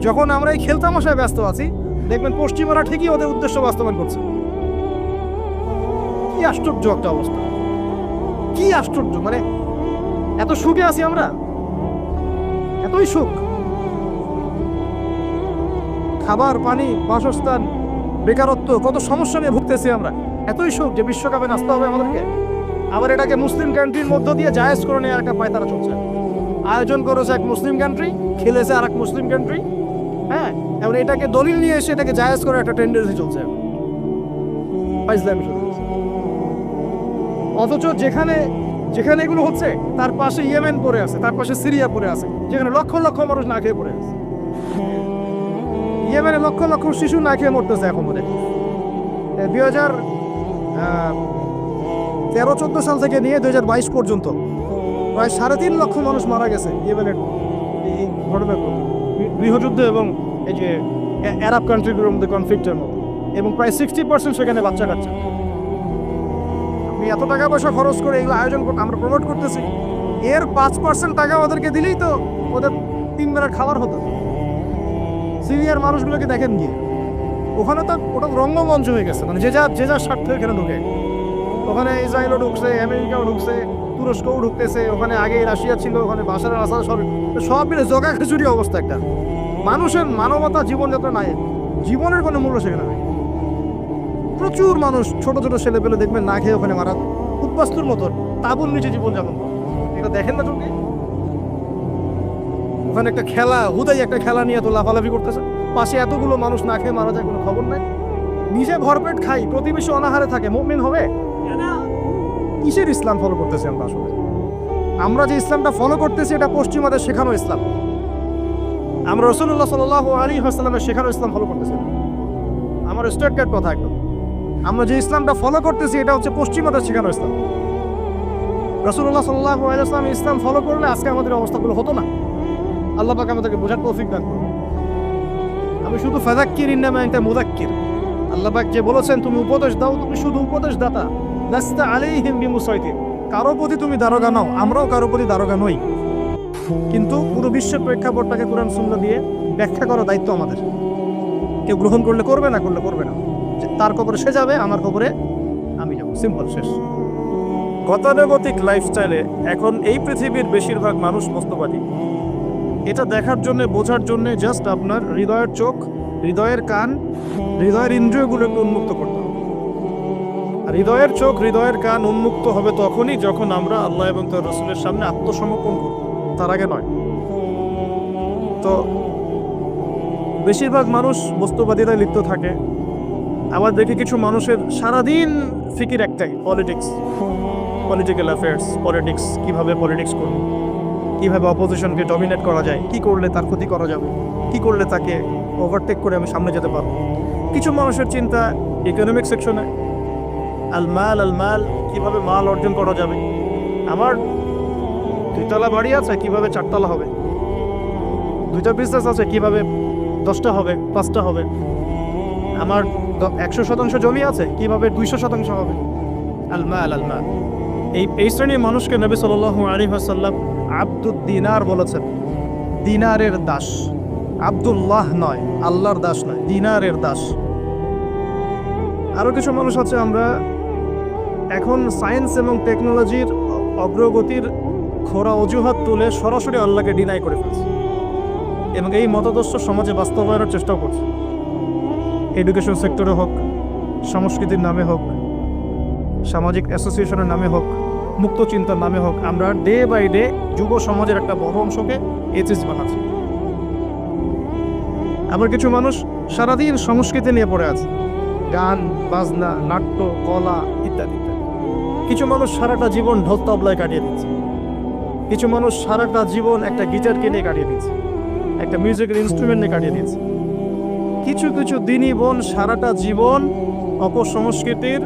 যখন আমরা এই খেলতামশায় ব্যস্ত আছি, দেখবেন পশ্চিমারা ঠিকই ওদের উদ্দেশ্য বাস্তবায়ন করছে। কি আশ্চর্য একটা অবস্থা, কি আশ্চর্য! মানে এত সুখে আছি আমরা, এতই সুখ, খাবার, পানি, বাসস্থান, বেকারত্ব, কত সমস্যা নিয়ে ভুগতেছি আমরা, এতই সুখ যে বিশ্বকাপে নাচতে হবে আমাদেরকে। আবার এটাকে মুসলিম কান্ট্রির মধ্য দিয়ে জায়েজ করে নেওয়ার একটা পায়তারা চলছে। আয়োজন করেছে এক মুসলিম কান্ট্রি, খেলেছে আর এক মুসলিম কান্ট্রি। হ্যাঁ, এবং এটাকে দলিল নিয়ে এসে এটাকে জায়েজ করে একটা টেন্ডেন্সি চলছে। অথচ যেখানে যেখানে এগুলো হচ্ছে তার পাশে ইয়েমেন পড়ে আছে, তার পাশে সিরিয়া পড়ে আছে, যেখানে লক্ষ লক্ষ মানুষ না খেয়ে পড়ে আছে। ইয়েমেনে লক্ষ লক্ষ শিশু না খেয়ে মরতেছে এখন। 2013-14 সাল থেকে নিয়ে 2022 পর্যন্ত প্রায় 3.5 লক্ষ মানুষ মারা গেছে ইয়েমেনের এই ঘটনার গৃহযুদ্ধ এবং এই যে আরব কান্ট্রিগুলোর মধ্যে কনফ্লিক্টের মধ্যে, এবং প্রায় 60% সেখানে বাচ্চা কাচ্চা। আপনি এত টাকা পয়সা খরচ করে এগুলো আয়োজন করতে, আমরা প্রমোট করতেছি, এর 5% টাকা ওদেরকে দিলেই তো ওদের 3 বেলার খাবার হতো। সিরিয়ার মানুষগুলোকে দেখেন গিয়ে, ওখানে তো ওটা রঙ্গমঞ্চ হয়ে গেছে। মানে যে যার স্বার্থ এখানে ঢুকে, ওখানে ইসরায়েলও ঢুকছে, আমেরিকাও ঢুকছে, তুরস্কও ঢুকতেছে, ওখানে আগে রাশিয়া ছিল, ওখানে বাশার আল আসাদ, সব মিলে জগা খিচুড়ি অবস্থা একটা। মানুষের মানবতা, জীবনযাত্রা নাই, জীবনের কোনো মূল্য সেখানে নাই। প্রচুর মানুষ, ছোট ছোট ছেলে পেলে দেখবেন না খেয়ে ওখানে মারা, উদ্বাস্তুর মতো তাঁবুর নিচে জীবনযাপন। এটা দেখেন না চোখে? ওখানে একটা খেলা, হুদাই একটা খেলা নিয়ে এত লাফালাফি করতেছে, পাশে এতগুলো মানুষ না খেয়ে মারা যায়, কোনো খবর নাই। নিজে ভরপেট খাই, প্রতিবেশী অনাহারে থাকে, মুমিন হবে? কিসের ইসলাম ফলো করতেছি আমরা? আসলে আমরা যে ইসলামটা ফলো করতেছি এটা পশ্চিমাদের শেখানো ইসলাম। আমরা রাসূলুল্লাহ সাল্লাল্লাহু আলাইহি ওয়াসাল্লামের শেখানো ইসলাম ফলো করতেছি না। আমার স্ট্রেট কাট কথা একদম, আমরা যে ইসলামটা ফলো করতেছি এটা হচ্ছে পশ্চিমাদের শেখানো ইসলাম। রাসূলুল্লাহ সাল্লাল্লাহু আলাইহি ওয়াসাল্লাম ইসলাম ফলো করলে আজকে আমাদের অবস্থাগুলো হতো না। আল্লাহ পাক আমাদেরকে বোঝার তৌফিক দান করুন। আমি শুধু ফাযাক্কির ইন্নামা আনতা মুযাক্কির, আল্লাহ পাক যে বলেছেন তুমি উপদেশ দাও, তুমি শুধু উপদেশ দাতা, লাস্তা আলাইহিম বিমুসাইতির, কারো প্রতি তুমি দারোগা নাও, আমরাও কারো প্রতি দারোগা নই। কিন্তু পুরো বিশ্বের প্রেক্ষাপটটাকে কোরআন সুন্নাহ দিয়ে ব্যাখ্যা করার দায়িত্ব আমাদের। কেউ গ্রহণ করলে করবে, না করলে করবে না। তার কবরে সে যাবে, আমার কবরে আমি যাব, সিম্পল, শেষ। গতানুগতিক লাইফস্টাইলে এখন এই পৃথিবীর বেশিরভাগ মানুষ মস্তবাদী। এটা দেখার জন্য, বোঝার জন্য জাস্ট আপনার হৃদয়ের চোখ, হৃদয়ের কান, হৃদয়ের ইন্দ্রিয়গুলোকে উন্মুক্ত করতে হবে। আর হৃদয়ের চোখ, হৃদয়ের কান উন্মুক্ত হবে তখনই যখন আমরা আল্লাহ এবং তার রাসূলের সামনে আত্মসমর্পণ করব, তার আগে নয়। তো বেশিরভাগ মানুষ বস্তুবাদিতায় লিপ্ত থাকে। আবার দেখি কিছু মানুষের সারাদিন ফিকির একটাই, পলিটিক্স, পলিটিক্যাল অ্যাফেয়ার্স, পলিটিক্স, কিভাবে পলিটিক্স করব, কিভাবে অপোজিশনকে ডমিনেট করা যায়, কি করলে তার ক্ষতি করা যাবে, কি করলে তাকে ওভারটেক করে আমি সামনে যেতে পারবো। কিছু মানুষের চিন্তা ইকোনমিক সেকশনে, আল মাল, কিভাবে মাল অর্জন করা যাবে। আমার 2 তলা বাড়ি আছে, কিভাবে 4 তলা হবে। 2টা বিজনেস আছে, কিভাবে 10টা হবে, 5টা হবে। আমার 100% জমি আছে, কিভাবে 200% হবে। আল মাল। এই শ্রেণীর মানুষকে নবী সাল্লাল্লাহু আলাইহি ওয়াসাল্লাম আব্দুদ দিনার বলেছেন, দিনারের দাস। আব্দুল্লাহ নয়, আল্লাহর দাস নয়, দিনারের দাস। আরও কিছু মানুষ আছে, আমরা এখন সায়েন্স এবং টেকনোলজির অগ্রগতির খোরা অজুহাত তুলে সরাসরি আল্লাহকে ডিনাই করে ফেলছে এবং এই মতাদর্শ সমাজে বাস্তবায়নের চেষ্টাও করছে। এডুকেশন সেক্টরে হোক, সংস্কৃতির নামে হোক, সামাজিক অ্যাসোসিয়েশনের নামে হোক, মুক্ত চিন্তার নামে হোক, আমরা ডে বাই ডে যুব সমাজের একটা বড় অংশকে এথিস্ট বানাচ্ছি। আবার কিছু মানুষ সারাদিন সংস্কৃতি নিয়ে পড়ে আছে, গান বাজনা, নাট্য, কলা ইত্যাদি ইত্যাদি। কিছু মানুষ সারাটা জীবন ঢোল তবলায় কাটিয়ে দিচ্ছে, কিছু মানুষ সারাটা জীবন একটা গিটারকে নিয়ে কাটিয়ে দিচ্ছে, একটা মিউজিক্যাল ইনস্ট্রুমেন্ট নিয়ে কাটিয়ে দিচ্ছে। কিছু কিছু দিনী বোন সারাটা জীবন অপসংস্কৃতির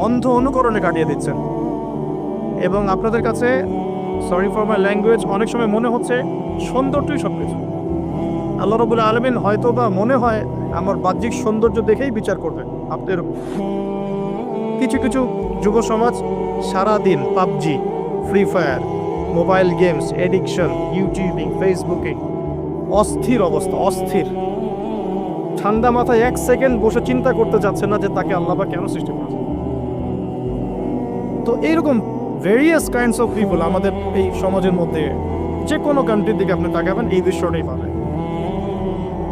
অন্ধ অনুকরণে কাটিয়ে দিচ্ছেন। এবং আপনাদের কাছে, সরি ফর মাই ল্যাঙ্গুয়েজ, অনেক সময় মনে হচ্ছে সৌন্দর্যই সব কিছু। আল্লাহ রাব্বুল আলামিন হয়তো বা মনে হয় আমার বাহ্যিক সৌন্দর্য দেখেই বিচার করবেন আপনাদের। কিছু কিছু যুব সমাজ সারাদিন PUBG, free fire, mobile games, addiction, YouTubing, Facebooking, অস্থির অবস্থা, অস্থির। ঠান্ডা মাথায় 1 সেকেন্ড বসে চিন্তা করতে যাচ্ছে না যে তাকে আল্লাহ পাক কেন সৃষ্টি করেছে। তো এইরকম ভেরিয়াস কাইন্ডস অফ পিপল আমাদের এই সমাজের মধ্যে, যে কোনো কান্ট্রির দিকে আপনি তাকাবেন এই দৃশ্যটাই পাবেন।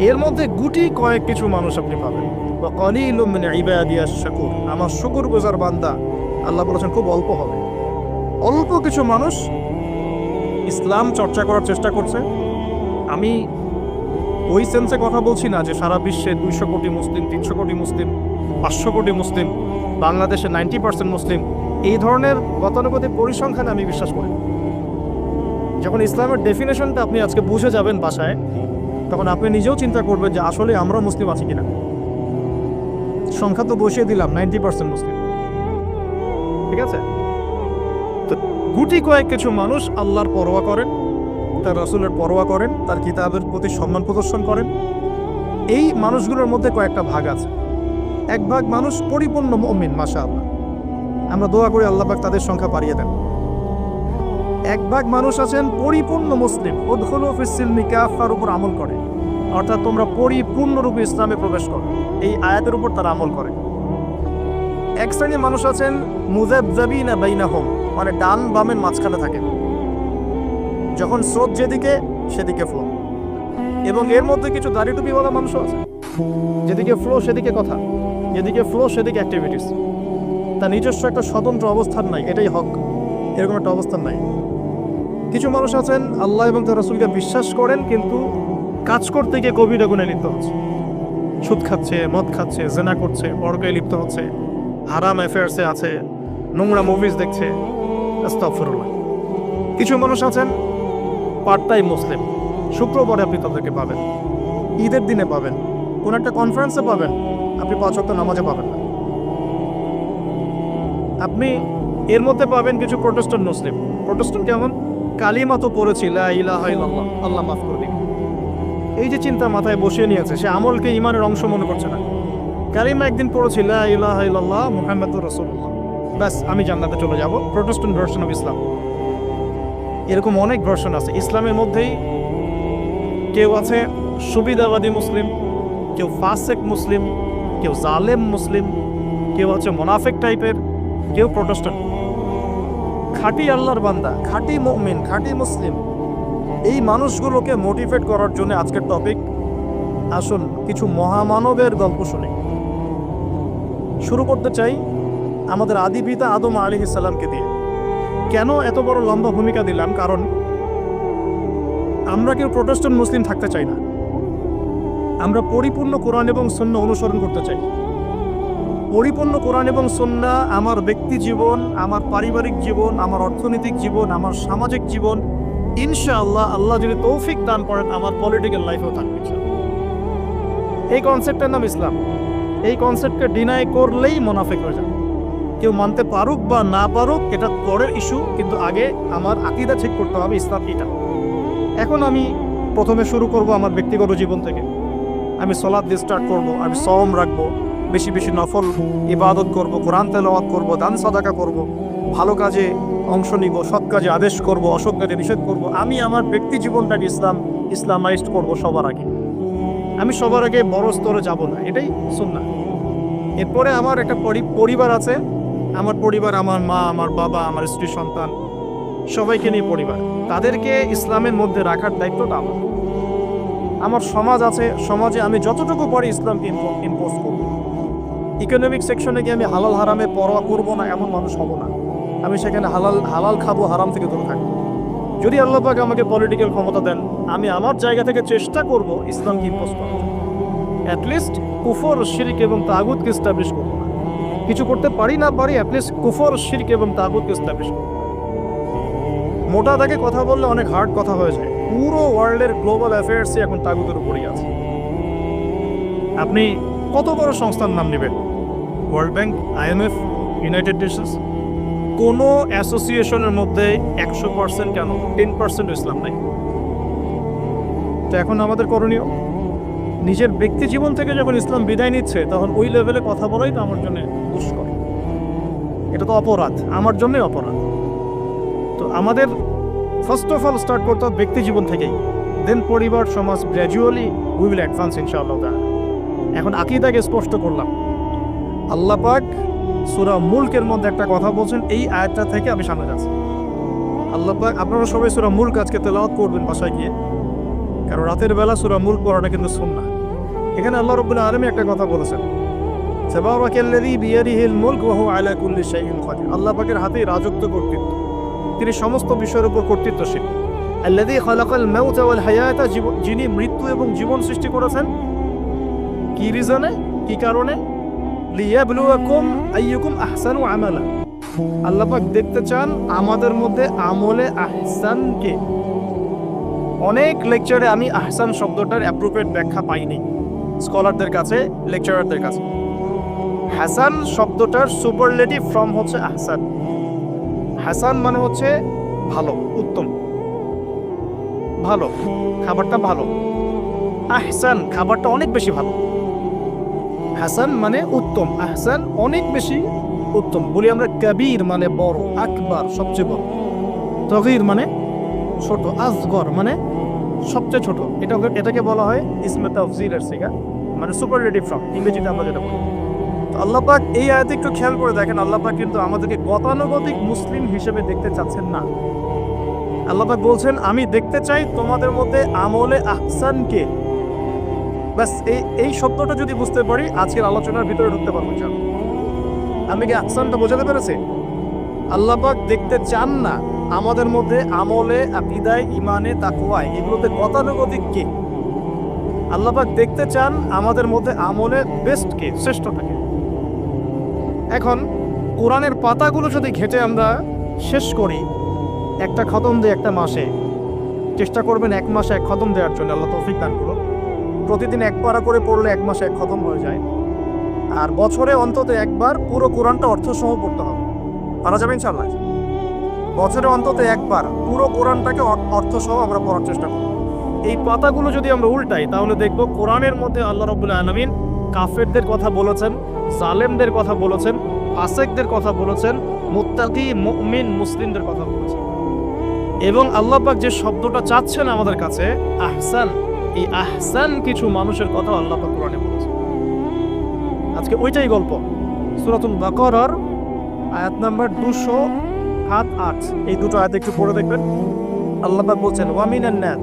এর মধ্যে গুটি কয়েক কিছু মানুষ আপনি পাবেন, ওয়াকালিলুম মিন ইবাদিয়াশ শাকুর, আমার শুকরগুজার বান্দা, আল্লাহ বলেছেন খুব অল্প হবে। অল্প কিছু মানুষ ইসলাম চর্চা করার চেষ্টা করছে। আমি ওই সেন্সে কথা বলছি না যে সারা বিশ্বে 200 কোটি মুসলিম, 300 কোটি মুসলিম, 500 কোটি মুসলিম, বাংলাদেশে 90% মুসলিম। এই ধরনের গতানুগতিক পরিসংখ্যানে আমি বিশ্বাস করি। যখন ইসলামের ডেফিনেশনটা আপনি আজকে বুঝে যাবেন বাসায়, তখন আপনি নিজেও চিন্তা করবেন যে আসলে আমরা মুসলিম আছি কিনা। সংখ্যা তো বসিয়ে দিলাম 90% মুসলিম, ঠিক আছে। তো গুটি কয়েক কিছু মানুষ আল্লাহর পরোয়া করেন, তার রাসূলের পরোয়া করেন, তার কিতাবের প্রতি সম্মান প্রদর্শন করেন। এই মানুষগুলোর মধ্যে কয়েকটা ভাগ আছে। এক ভাগ মানুষ পরিপূর্ণ মুমিন, মাশাআল্লাহ, আমরা দোয়া করি আল্লাহ পাক তাদের সংখ্যা বাড়িয়ে দেন। এক ভাগ মানুষ আছেন পরিপূর্ণ মুসলিম, উদখুলু ফিস সিলমি কাফার উপর আমল করে, অর্থাৎ তোমরা পরিপূর্ণরূপে ইসলামে প্রবেশ করো, এই আয়াতের উপর তারা আমল করে। এক শ্রেণীর মানুষ আছেন মুযাবযাবিনা বাইনাহুম, মানে ডান বামের মাঝখানে থাকে, যখন স্রোত যেদিকে সেদিকে ফ্লো। এবং এর মধ্যে কিছু দাড়ি টুপিওয়ালা মানুষও আছে, যেদিকে ফ্লো সেদিকে কথা, যেদিকে ফ্লো সেদিকে অ্যাক্টিভিটিস। তার নিজস্ব একটা স্বতন্ত্র অবস্থান নাই, এটাই হক, এরকম একটা অবস্থান নাই। কিছু মানুষ আছেন আল্লাহ এবং তার রাসূলকে বিশ্বাস করেন, কিন্তু কাজ করতে গিয়ে কবিরা গুনাহে লিপ্ত হচ্ছে, সুদ খাচ্ছে, মদ খাচ্ছে, জেনা করছে, পরকায়ে লিপ্ত হচ্ছে, হারাম অ্যাফেয়ার্সে আছে, নোংরা মুভিজ দেখছে, আস্তাগফিরুল্লাহ। কিছু মানুষ আছেন পার্ট টাইম মুসলিম, শুক্রবারে আপনি তাদেরকে পাবেন, ঈদের দিনে পাবেন, কোন একটা কনফারেন্সে পাবেন, আপনি 5 ওয়াক্ত নামাজে পাবেন না। আপনি এর মধ্যে পাবেন কিছু প্রোটেস্ট্যান্ট মুসলিম। প্রোটেস্ট্যান্ট কেমন? কালিমা তো পড়েছি, লা ইলাহা ইল্লাল্লাহ, আল্লাহ মাফ করে দিন, এই যে চিন্তা মাথায় বসিয়ে নিয়েছে, সে আমলকে ইমানের অংশ মনে করছে না। কালিমা একদিন পড়েছি, লা ইলাহা ইল্লাল্লাহ মুহাম্মাদুর রাসূলুল্লাহ, ব্যাস আমি জান্নাতে চলে যাব। Protestant version of Islam. এরকম অনেক ভার্সন আছে ইসলামের মধ্যেই। কেউ আছে সুবিধাবাদী মুসলিম, কেউ ফাসেক মুসলিম, কেউ জালেম মুসলিম, কেউ আছে মোনাফেক টাইপের, কেউ প্রোটেস্ট্যান্ট। খাঁটি আল্লাহর বান্দা, খাঁটি মুমিন, খাঁটি মুসলিম, এই মানুষগুলোকে মোটিভেট করার জন্য আজকের টপিক। আসুন কিছু মহামানবের গল্প শুনি। শুরু করতে চাই আমাদের আদি পিতা আদম আলাইহিস সালামকে দিয়ে। কেন এত বড় লম্বা ভূমিকা দিলাম? কারণ আমরা কেউ প্রোটেস্ট্যান্ট মুসলিম থাকতে চাই না। আমরা পরিপূর্ণ কোরআন এবং সুন্নাহ অনুসরণ করতে চাই। পরিপূর্ণ কোরআন এবং সুন্নাহ আমার ব্যক্তি জীবন, আমার পারিবারিক জীবন, আমার অর্থনৈতিক জীবন, আমার সামাজিক জীবন, ইনশাআল্লাহ আল্লাহ যদি তৌফিক দান করেন আমার পলিটিক্যাল লাইফেও থাকবে। এই কনসেপ্টের নাম ইসলাম। এই কনসেপ্টকে ডিনাই করলেই মুনাফিক হয়ে যাবে। কেউ মানতে পারুক বা না পারুক এটা পরের ইস্যু, কিন্তু আগে আমার আকীদা ঠিক করতে হবে, ইসলাম এটা। এখন আমি প্রথমে শুরু করব আমার ব্যক্তিগত জীবন থেকে। আমি সালাত দিয়ে স্টার্ট করব, আমি সওম রাখবো, বেশি বেশি নফল ইবাদত করব, কোরআন তেলাওয়াত করব, দান সাদাকা করব, ভালো কাজে অংশ নিব, সৎ কাজে আদেশ করব, অসৎ কাজে নিষেধ করব। আমি আমার ব্যক্তি জীবনটাকে ইসলামাইজড করব সবার আগে। আমি সবার আগে বড় স্তরে যাব না, এটাই সুন্নাহ। এরপরে আমার একটা পরিবার আছে। আমার পরিবার, আমার মা, আমার বাবা, আমার স্ত্রী, সন্তান, সবাইকে নিয়ে পরিবার। তাদেরকে ইসলামের মধ্যে রাখার দায়িত্বটা আমার। আমার সমাজ আছে, সমাজে আমি যতটুকু পারি ইসলামকে ইম্পোজ করব। ইকোনমিক সেকশনে গিয়ে আমি হালাল হারামে পরোয়া করব না এমন মানুষ হব না। আমি সেখানে হালাল খাবো, হারাম থেকে দূরে থাকবো। যদি আল্লাহ পাক আমাকে পলিটিক্যাল ক্ষমতা দেন, আমি আমার জায়গা থেকে চেষ্টা করব ইসলামকে ইম্পোজ করার। অ্যাটলিস্ট কুফর, শিরক এবং তাগুতকে এস্টাবলিশ করব না। কিছু করতে পারি না পারি, অ্যাটলিস্ট কুফর, শিরক এবং তাগুতকে এস্টাবলিশ করব। মোটা দাগে কথা বললে অনেক হার্ড কথা হয়ে যায়। পুরো ওয়ার্ল্ডের গ্লোবাল অ্যাফেয়ার্সই এখন তাগুতের উপরেই আছে। আপনি কত বড় সংস্থার নাম নেবেন? World bank, IMF, United Nations, কোনো অ্যাসোসিয়েশনের মধ্যে 100% কেন 10% ইসলাম নাই। তো এখন আমাদের করণীয়, নিজের ব্যক্তি জীবন থেকে যখন ইসলাম বিদায় নিচ্ছে তখন ওই লেভেলে কথা বলাই তো আমার জন্য দুষ্কর। এটা তো অপরাধ, আমার জন্যই অপরাধ। তো আমাদের ফার্স্ট অফ অল স্টার্ট করতে হবে ব্যক্তি জীবন থেকেই, দেন পরিবার, সমাজ, গ্র্যাজুয়ালি উই উইল অ্যাডভান্স ইনশাআল্লাহ তাআলা। এখন আকীদাকে স্পষ্ট করলাম। আল্লাহ পাক সূরা মুলকের মধ্যে একটা কথা বলছেন, এই আয়াতটা থেকে আমি সামনে যাচ্ছি। আল্লাহ পাক, আপনারা সবাই সূরা মুলক আজকে তেলাওয়াত করবেন বাসায় গিয়ে, কারণ রাতের বেলা সূরা মুলক পড়াটা কিন্তু সুন্নাহ। এখানে আল্লাহ রাব্বুল আলামিন একটা কথা বলেছেন, তাবারাকাল্লাযী বিয়াদিহিল মুলক ওয়া হুয়া আলা কুল্লি শাইইন কাদির। আল্লাহ পাকের হাতেই রাজত্ব, কর্তৃত্ব, তিনি সমস্ত বিষয়ের উপর কর্তৃত্বশীল। আল্লাযী খালাকাল মাউতা ওয়াল হায়াতা, যিনি মৃত্যু এবং জীবন সৃষ্টি করেছেন। কি রিজনে, কি কারণে? লিয়াবলুয়াকুম আইয়ুকুম আহসানু আমালা। আল্লাহ পাক দেখতে চান আমাদের মধ্যে আমলে আহসানকে। অনেক লেকচারে আমি আহসান শব্দটার অ্যাপ্রোপ্রিয়েট ব্যাখ্যা পাইনি স্কলারদের কাছে, লেকচারারদের কাছে। হাসান শব্দটার সুপারলেটিভ ফর্ম হচ্ছে আহসান। হাসান মানে হচ্ছে ভালো, উত্তম, ভালো, খাবারটা ভালো। আহসান খাবারটা অনেক বেশি ভালো। হাসান মানে উত্তম, আহসান অনেক বেশি উত্তম। বলি আমরা কবির মানে বড়, আকবার সবচেয়ে বড়, তগীর মানে ছোট, আসগর মানে সবচেয়ে ছোট। এটাকে বলা হয় ইসমে তাফজিলের সিগা, মানে সুপারলেটিভ ফর্ম ইংরেজিতে আমরা যেটা বলি। তো আল্লাহ পাক এই আয়াতে একটু খেয়াল করে দেখেন, আল্লাহ পাক কিন্তু আমাদেরকে গতানুগতিক মুসলিম হিসেবে দেখতে চাচ্ছেন না। আল্লাহ পাক বলছেন, আমি দেখতে চাই তোমাদের মধ্যে আমলে আহসানকে। ব্যাস এই শব্দটা যদি বুঝতে পারি আজকের আলোচনার ভিতরে ঢুকতে পারবো। আমি কি আহসানটা বোঝাতে পেরেছি? আল্লাহ পাক দেখতে চান না আমাদের মধ্যে আমলে, আকীদায়, ঈমানে, তাকওয়ায়, এগুলোতে গতানুগতিক কে। আল্লাহ পাক দেখতে চান আমাদের মধ্যে আমলে বেস্ট কে, শ্রেষ্ঠটাকে। এখন কোরআনের পাতাগুলো যদি ঘেটে আমরা শেষ করি, একটা খতম দিই একটা মাসে, চেষ্টা করবেন 1 মাসে 1 খতম দেওয়ার জন্য, আল্লাহ তৌফিক দান করুন। প্রতিদিন 1 পারা করে পড়লে 1 মাসে 1 খতম হয়ে যায়। আর বছরে অন্তত 1 বার পুরো কোরআনটা অর্থসহ পড়তে হবে। পারা যাবে ইনশাআল্লাহ? বছরে অন্তত 1 বার পুরো কোরআনটাকে অর্থসহ আমরা পড়ার চেষ্টা করব। এই পাতাগুলো যদি আমরা উল্টাই তাহলে দেখব কোরআনের মধ্যে আল্লাহ রাব্বুল আলামিন কাফেরদের কথা বলেছেন, জালেমদের কথা বলেছেন, ফাসিকদের কথা বলেছেন, মুত্তাকি মুমিন মুসলিমদের কথা বলেছেন। এবং আল্লাহ পাক যে শব্দটা চাচ্ছেন আমাদের কাছে আহসান, এই আহসান কিছু মানুষের কথা আল্লাহ পাক কোরআনে বলেছেন। আজকে ওইটাই গল্প। সূরাতুল বাকারার আয়াত নাম্বার 207-8 এই দুটো আয়াত একটু পড়ে দেখবেন। আল্লাহ পাক বলছেন ওয়া মিনান নাস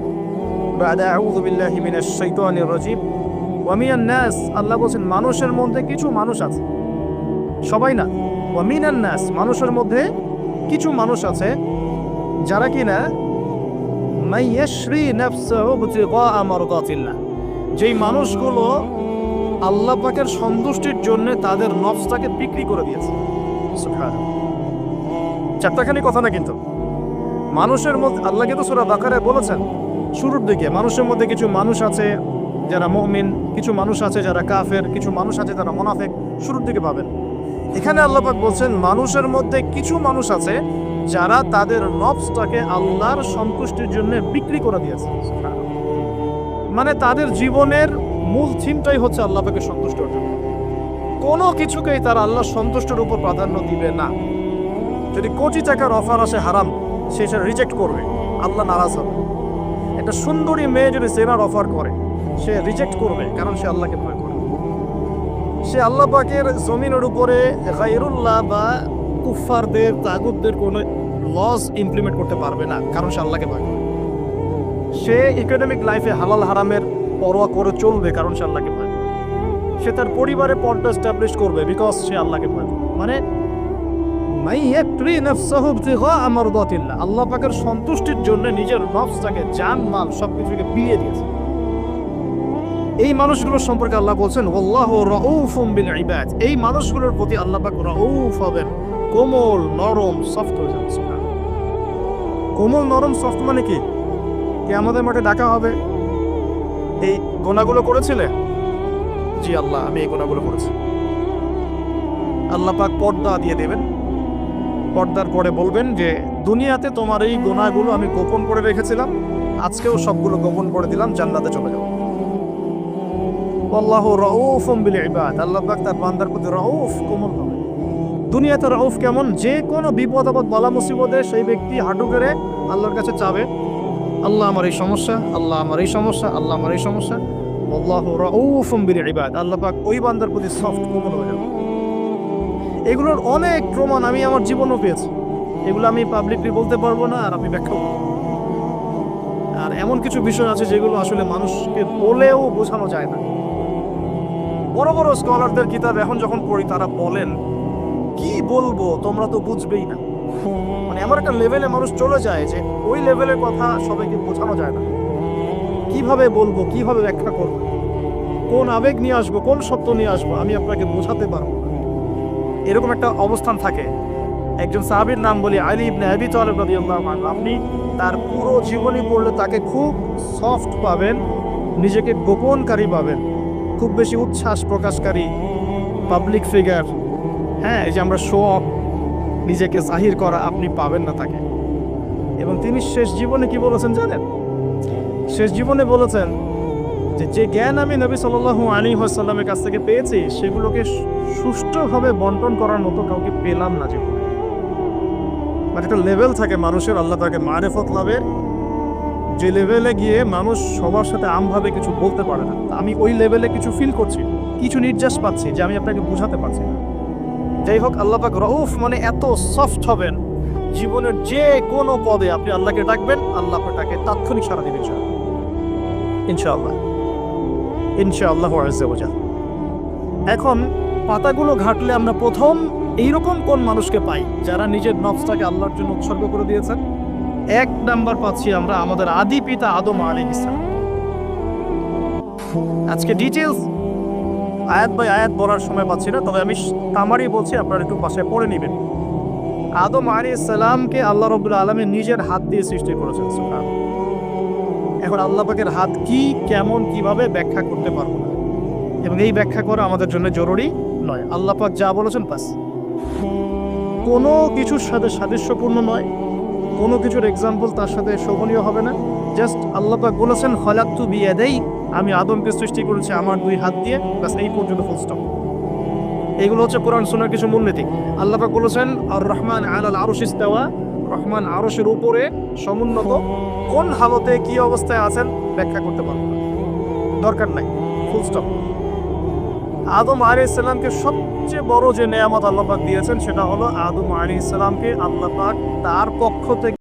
বাদা আউযু বিল্লাহি মিনাশ শাইতানির রাজিম ওয়া মিনান নাস, আল্লাহ বলছেন মানুষের মধ্যে কিছু মানুষ আছে, সবাই না। ওয়া মিনান নাস, মানুষের মধ্যে কিছু মানুষ আছে যারা কিনা মাইয়াশরি নাফসাহু বিতিগা মারদাতিল্লাহ, যেই মানুষগুলো আল্লাহ পাকের সন্তুষ্টির জন্য তাদের নফসটাকে বিক্রি করে দিয়েছে। সুবহানাল্লাহ, চারটাখানি কথা না, কিন্তু মানুষের মধ্যে আল্লাহ কিন্তু সূরা বাকারায় বলেছেন শুরুর দিকে মানুষের মধ্যে কিছু মানুষ আছে যারা মুমিন, কিছু মানুষ আছে যারা কাফের, কিছু মানুষ আছে যারা মুনাফিক, শুরুর দিকে পাবেন। এখানে আল্লাহ পাক বলছেন মানুষের মধ্যে কিছু মানুষ আছে যারা তাদের নফসটাকে আল্লাহর সন্তুষ্টির জন্য বিক্রি করে দিয়েছে। মানে তাদের জীবনের মূল থিমটাই হচ্ছে আল্লাহ পাকের সন্তুষ্ট অর্জন। কোনো কিছুকেই তারা আল্লাহর সন্তুষ্টের উপর প্রাধান্য দিবে না। যদি কোটি টাকার অফার আসে হারাম, সে সেটা রিজেক্ট করবে, আল্লাহ নারাজ হবে। একটা সুন্দরী মেয়ে যদি সেনার অফার করে, সে রিজেক্ট করবে, কারণ সে আল্লাহকে ভয় করে। সে আল্লাহ পাকের জমিনের উপরে গায়রুল্লাহ বা কুফফারদের তাগুতদের কোনো লস ইমপ্লিমেন্ট করতে পারবে না, কারণ সে আল্লাহকে ভয় করে। সে ইকোনমিক লাইফে হালাল হারামের পরোয়া করে চলবে, কারণ সে আল্লাহকে ভয় করে। সে তার পরিবারে পর্দা এস্টাবলিশ করবে, বিকজ সে আল্লাহকে ভয় করে। মানে আল্লাহ পাকের সন্তুষ্টির জন্য নিজের নফসটাকে, জান মাল সবকিছুকে বিলিয়ে দিয়েছে। এই মানুষগুলোর সম্পর্কে আল্লাহ বলছেন ওয়াল্লাহু রাউফুম বিল ইবাদ, এই মানুষগুলোর প্রতি আল্লাহ পাক রাউফ হবেন, কোমল নরম সফট হয়ে যাবে। কোমল নরম সফট মানে কি? কিয়ামতের মাঠে ডাকা হবে, এই গুনাহগুলো করেছিলে? জি আল্লাহ, আমি এই গুনাহগুলো করেছি। আল্লাহ পাক পর্দা দিয়ে দেবেন, পর্দার পরে বলবেন যে দুনিয়াতে তোমার এই গুনাহগুলো আমি গোপন করে রেখেছিলাম, আজকেও সবগুলো গোপন করে দিলাম, জান্নাতে চলে যাও। আল্লাহু রাউফুম বিল ইবাদ, আল্লাহ পাক তার বান্দার প্রতি রাউফ, কোমল হবে। দুনিয়াতে রাউফ কেমন? যে কোনো বিপদ আপদ বালা মুসিবতে সেই ব্যক্তি হাঁটু গেড়ে আল্লাহর কাছে চাবে, আল্লাহ আমার এই সমস্যা, আল্লাহ আমার এই সমস্যা, আল্লাহ আমার এই সমস্যা। আল্লাহু রাউফুম বিল ইবাদ, আল্লাহ পাক ওই বান্দার প্রতি সফট, কোমল হয়ে যাবে। এগুলোর অনেক প্রমাণ আমি আমার জীবনেও পেয়েছি, এগুলো আমি পাবলিকলি বলতে পারবো না, আর আমি ব্যাখ্যা করবো। আর এমন কিছু বিষয় আছে যেগুলো আসলে মানুষকে বলেও বোঝানো যায় না। বড় বড় স্কলারদের কিতাব এখন যখন পড়ি, তারা বলেন কি বলবো, তোমরা তো বুঝবেই না। মানে এমন একটা লেভেলে মানুষ চলে যায় যে ওই লেভেলের কথা সবাইকে বোঝানো যায় না। কিভাবে বলবো, কিভাবে ব্যাখ্যা করবো, কোন আবেগ নিয়ে আসবো, কোন শব্দ নিয়ে আসবো, আমি আপনাকে বোঝাতে পারবো না। এরকম একটা অবস্থান থাকে। একজন সাহাবীর নাম বলি আলী ইবনে আবি তালিব রাদিয়াল্লাহু আনহু। আপনি তার পুরো জীবনী পড়লে তাকে খুব সফট পাবেন, নিজেকে গোপনকারী পাবেন, খুব বেশি উচ্ছ্বাস প্রকাশকারী পাবলিক ফিগার, হ্যাঁ, এই যে আমরা শো অফ, নিজেকে জাহির করা, আপনি পাবেন না তাকে। এবং তিনি শেষ জীবনে কি বলেছেন জানেন? শেষ জীবনে বলেছেন যে জ্ঞান আমি নবী সাল্লাল্লাহু আলাইহি ওয়াসাল্লামের কাছ থেকে পেয়েছি, সেগুলোকে সুষ্ঠুভাবে বন্টন করার মতো কাউকে পেলাম না জীবনে। মানে একটা লেভেল থাকে মানুষের, আল্লাহ তাকে মারেফত লাভের, যে লেভেলে গিয়ে মানুষ সবার সাথে আমভাবে কিছু বলতে পারে না। আমি ওই লেভেলে কিছু ফিল করছি, কিছু নির্যাস পাচ্ছি যে আমি আপনাকে বুঝাতে পারছি না। যাই হোক, আল্লাহ পাক রউফ মানে এত সফট হবেন, জীবনের যে কোনো পদে আপনি আল্লাহকে ডাকবেন, আল্লাহ আপনাকে তাৎক্ষণিক সাড়া দিবেন ইনশাআল্লাহ, ইনশাআল্লাহু আযজা ওয়া জাল। এখন পাতাগুলো ঘাটলে আমরা প্রথম এইরকম কোন মানুষকে পাই যারা নিজের নফসটাকে আল্লাহর জন্য উৎসর্গ করে দিয়েছেন? 1 নাম্বার পাচ্ছি আমরা আমাদের আদি পিতা আদম আলাইহিস সালাম। আজকে ডিটেইলস আয়াত বাই আয়াত বলার সময় পাচ্ছি না, তবে আমি তামারি বলছি, আপনারা একটু পাশে পড়ে নেবেন। আদম আলাইহিস সালামকে আল্লাহ রাব্বুল আলামিন নিজের হাত দিয়ে সৃষ্টি করেছেন। সুবহানাল্লাহ। এখন আল্লাহ পাকের হাত কি, কেমন, কিভাবে ব্যাখ্যা করতে পারবো না, এবং এই ব্যাখ্যা করা আমাদের জন্য জরুরি নয়। আল্লাহ পাক যা বলেছেন বাস, কোনো কিছুর সাথে সাদৃশ্যপূর্ণ নয়, কোনো কিছুর এক্সাম্পল তার সাথে শোভনীয় হবে না। জাস্ট আল্লাহ পাক বলেছেন খলাকতু বিয়াদাই, আমি আদমকে সৃষ্টি করেছি আমার 2 হাত দিয়ে, বাস এই পর্যন্ত ফুল স্টপ। এগুলো হচ্ছে কোরআন সুন্নাহর কিছু মূলনীতি। আল্লাহ পাক বলেছেন আর রহমান আলাল আরশ ইস্তাওয়া, রহমান আরশের উপরে সমুন্নত। কোন হালতে কি অবস্থায় আছেন ব্যাখ্যা করতে পারবো না, দরকার নাই, ফুল স্টপ। আদম আলাইহিস সালামকে সবচেয়ে বড় যে নেয়ামত আল্লাহ পাক দিয়েছেন সেটা হলো আদম আলাইহিস সালামকে আল্লাহ পাক তার পক্ষ থেকে